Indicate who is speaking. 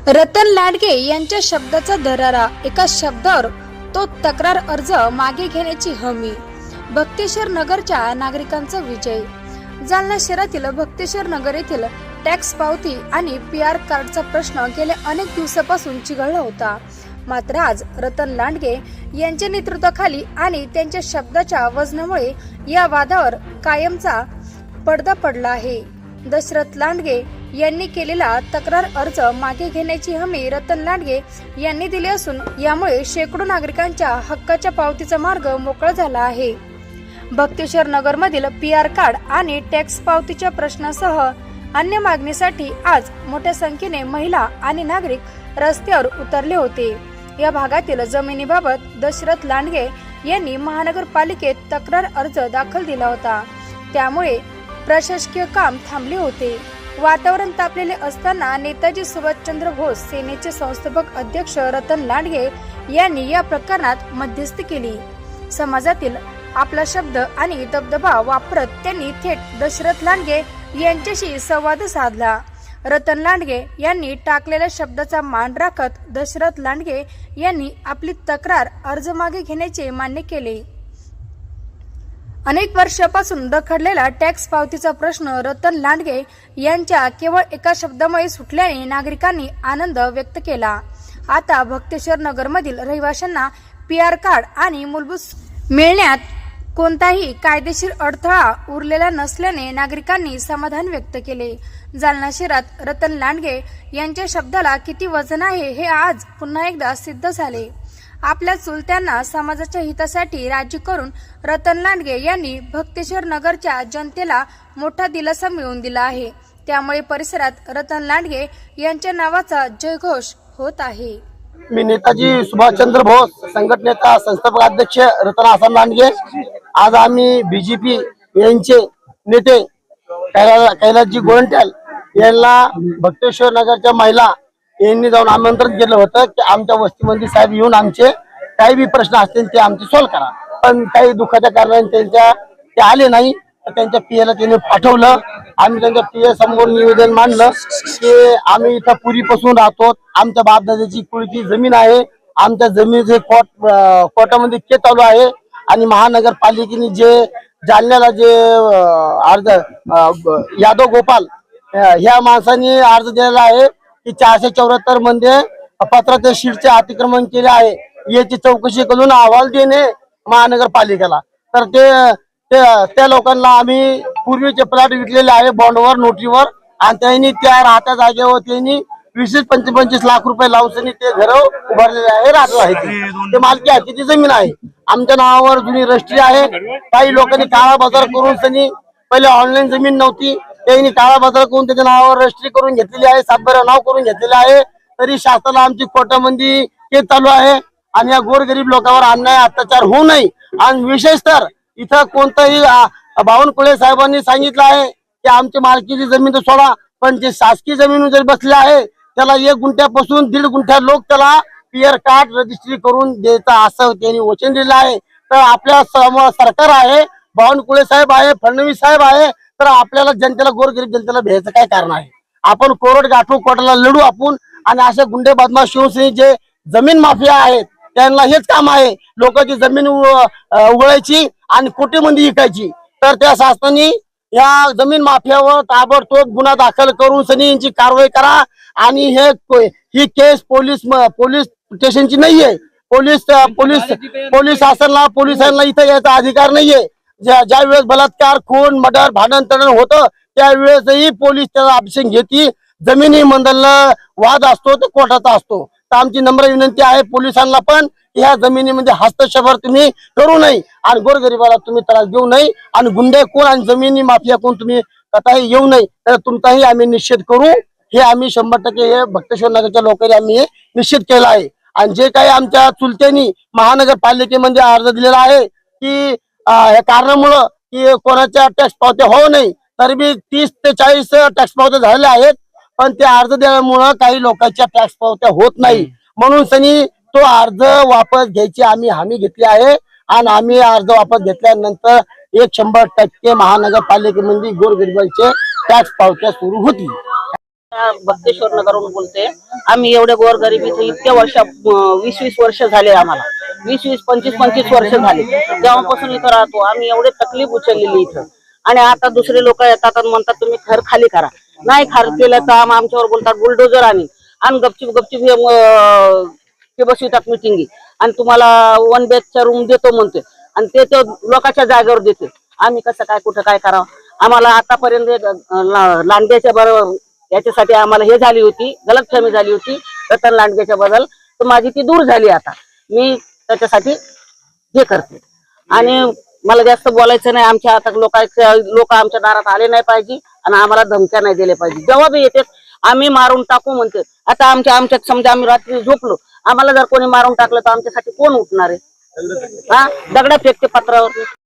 Speaker 1: रतन लांडगे यांच्या शब्दाचा दरारा, एका शब्दावर तो तक्रार अर्ज मागे घेण्याची हमी। भक्तेश्वर नगरच्या नागरिकांचा विजय। जालना शहरातील भक्तेश्वर नगर येथील टॅक्स पावती आणि पीआर कार्डचा प्रश्न गेल्या अनेक दिवसापासून चिघळला होता। मात्र आज रतन लांडगे यांच्या नेतृत्वाखाली आणि त्यांच्या शब्दाच्या वजनामुळे या वादावर कायमचा पडदा पडला आहे। दशरथ लांडगे यांनी केलेला तक्रार अर्ज मागे घेण्याची हमी रतन लांडगे यांनी दिली असून यामुळे शेकडो नागरिकांच्या हक्काच्या पावतीचा मार्ग मोकळा झाला आहे। भक्तेश्वर नगर मधील पीआर कार्ड आणि टॅक्स पावतीच्या प्रश्नासह अन्य मागणीसाठी आज मोठ्या संख्येने महिला आणि नागरिक रस्त्यावर उतरले होते। या भागातील जमिनीबाबत दशरथ लांडगे यांनी महानगरपालिकेत तक्रार अर्ज दाखल दिला होता, त्यामुळे प्रशासकीय काम थांबले होते। वातावरण तापलेले असताना नेताजी सुभाषचंद्र बोस सेनेचे संस्थापक अध्यक्ष रतन लांडगे यांनी या प्रकरणात मध्यस्थी केली। समाजातील आपला शब्द आणि दबदबा वापरत त्यांनी थेट दशरथ लांडगे यांच्याशी संवाद साधला। रतन लांडगे यांनी टाकलेल्या शब्दाचा मान राखत दशरथ लांडगे यांनी आपली तक्रार अर्ज मागे घेण्याचे मान्य केले। अनेक वर्षापासून रखडलेला टॅक्स पावतीचा प्रश्न रतन लांडगे यांच्या केवळ एका शब्दामुळे सुटल्याने नागरिकांनी आनंद व्यक्त केला। आता भक्तेश्वर नगर मधील रहिवाशांना पीआर कार्ड आणि मूलभूत मिळण्यात कोणताही कायदेशीर अडथळा उरलेला नसल्याने नागरिकांनी समाधान व्यक्त केले। जालना शहरात रतन लांडगे यांच्या शब्दाला किती वजन आहे हे आज पुन्हा एकदा सिद्ध झाले। आपल्या चुलत्यांना समाजाच्या हितासाठी राजी करून रतन लांडगे यांनी भक्तेश्वर नगरच्या जनतेला मोठा दिलासा मिळवून दिला आहे। त्यामुळे परिसरात रतन लांडगे यांच्या नावाचा जयघोष होत आहे।
Speaker 2: मी नेताजी सुभाषचंद्र बोस संघटनेचा संस्थापक अध्यक्ष रतन आसन लांडगे। आज आम्ही बीजेपी यांचे नेते कैलासजी गोरंट्याल यांना भक्तेश्वर नगरच्या महिला यांनी जाऊन आमंत्रण केलं होतं की आमच्या वस्तीमध्ये साहेब येऊन आमचे काही बी प्रश्न असतील ते आमचे सॉल्व्ह करा। पण काही दुःखाच्या कारणाने ते आले नाही, तर त्यांच्या पीएला त्यांनी पाठवलं। आम्ही त्यांच्या पीए समोर निवेदन मांडलं की आम्ही इथं पूर्वीपासून राहतो, आमच्या बापदादाची कुळची जमीन आहे, आमच्या जमिनीचे कोर्टामध्ये केस चालू आहे आणि महानगरपालिकेने जे जालन्याला जे अर्ज यादव गोपाल ह्या माणसांनी अर्ज दिलेला आहे की 474 मध्ये पत्राच्या शीटचे अतिक्रमण केले आहे, याची चौकशी करून अहवाल देणे महानगरपालिकेला। तर त्या लोकांना आम्ही पूर्वीचे प्लॉट विकलेले आहे बॉन्डवर नोटरीवर, आणि त्यांनी त्या राहत्या जागेवर त्यांनी 20-25 लाख रुपये लावून ते घर उभारलेले आहे, राहत आहे ते मालकी हक्कीची जमीन आहे। आमच्या नावावर जुनी रजिस्ट्री आहे। काही लोकांनी काळा बाजार करून त्यांनी पहिले ऑनलाईन जमीन नव्हती, त्यांनी काळा बाजार करून त्याच्या नावावर रजिस्ट्री करून घेतलेली आहे, 7/12 नाव करून घेतलेले आहे। तरी शासनाला आमची कोर्टामध्ये केस चालू आहे आणि या गोरगरीब लोकांवर अन्याय अत्याचार होऊ नये। आणि विशेष तर इथं कोणताही बावनकुळे साहेबांनी सांगितलं आहे की आमची मालकीची जमीन तर सोडा, पण जे शासकीय जमीन जर बसले आहे त्याला 1 गुंठ्यापासून 1.5 गुंठ्या लोक त्याला पीआर कार्ड रजिस्ट्री करून द्यायचा असं त्यांनी वचन दिलं आहे। तर आपल्या सरकार आहे, बावनकुळे साहेब आहे, फडणवीस साहेब आहे, तर आपल्याला जनतेला गोरगरीब जनतेला भ्यायचं काय कारण आहे? आपण कोर्ट गाठू, कोर्टाला लढू आपण। आणि असे गुंडे बदमाश शिवसेने जे जमीन माफिया आहेत त्यांना हेच काम आहे, लोकांची जमीन उघडायची आणि कोटीमध्ये विकायची। तर त्या शासनाने या जमीन माफियावर ताबडतोब गुन्हा दाखल करून सनी यांची कारवाई करा। आणि ही केस पोलीस स्टेशनची नाहीये, पोलीस शासनाला पोलिसांना इथं यायचा अधिकार नाहीये। ज्या वेळेस बलात्कार, खून, मर्डर, भांडण तडण होतं त्यावेळेसही पोलीस त्याचा अभिषेक घेते। जमिनी मंडळला वाद असतो तो कोर्टाचा असतो। तर आमची नम्र विनंती आहे पोलिसांना पण या जमिनीमध्ये हस्तक्षेप तुम्ही करू नये आणि गोरगरिबाला तुम्ही त्रास देऊ नये आणि गुंडे कोण आणि जमिनी माफिया कोण तुम्ही कथाही येऊ नये, तर तुमचाही आम्ही निषेध करू। हे आम्ही 100% हे भक्तेश्वर नगरच्या लोकांनी आम्ही निश्चित केलं आहे। आणि जे काही आमच्या चुलत्यांनी महानगरपालिकेमध्ये अर्ज दिलेला आहे की या कारणामुळं की कोणाच्या टॅक्स पावत्या होऊ नये, तरी बी 30 ते 40 टॅक्स पावत्या झालेल्या आहेत, पण ते अर्ज दिल्यामुळं काही लोकांच्या टॅक्स पावत्या होत नाही। म्हणून सनी तो अर्ज वापस घ्यायची आम्ही हमी घेतली आहे आणि आम्ही अर्ज वापस घेतल्यानंतर 100% महानगरपालिकेमध्ये गोरगरिबांचे टॅक्स पावत्या सुरू होतील।
Speaker 3: बत्तेश्वर नगरहून बोलते. आम्ही एवढे गोरगरिबीचे इतक्या वर्ष 20-20 वर्ष झाले, आम्हाला 20-20 25-25 वर्ष झाले तेव्हापासून इथं राहतो आम्ही. एवढे तकलीफ उचललेली इथं. आणि आता दुसरे लोक येतात आणि म्हणतात तुम्ही घर खाली करा. नाही खाली केलं तर आमच्यावर बोलतात बुलडोजर आणि गपचिप ते बसवितात मिटिंगी आणि तुम्हाला 1 BHK रूम देतो म्हणते आणि ते लोकांच्या जागेवर देते. आम्ही कसं काय कुठं काय करावं. आम्हाला आतापर्यंत लांडग्याच्या बरोबर याच्यासाठी आम्हाला हे झाली होती, गलतफहमी झाली होती रतन लांडगेच्या बद्दल. तर माझी ती दूर झाली. आता मी त्याच्यासाठी हे करते आणि मला जास्त बोलायचं नाही. आमच्या आता लोक आमच्या दारात आले नाही पाहिजे आणि आम्हाला धमक्या नाही दिल्या पाहिजे. जेव्हा बी येते आम्ही मारून टाकू म्हणते. आता आमच्यात समजा आम्ही रात्री झोपलो, आम्हाला जर कोणी मारून टाकलं तर आमच्यासाठी कोण उठणार आहे? दगडा फेकते पत्रावर.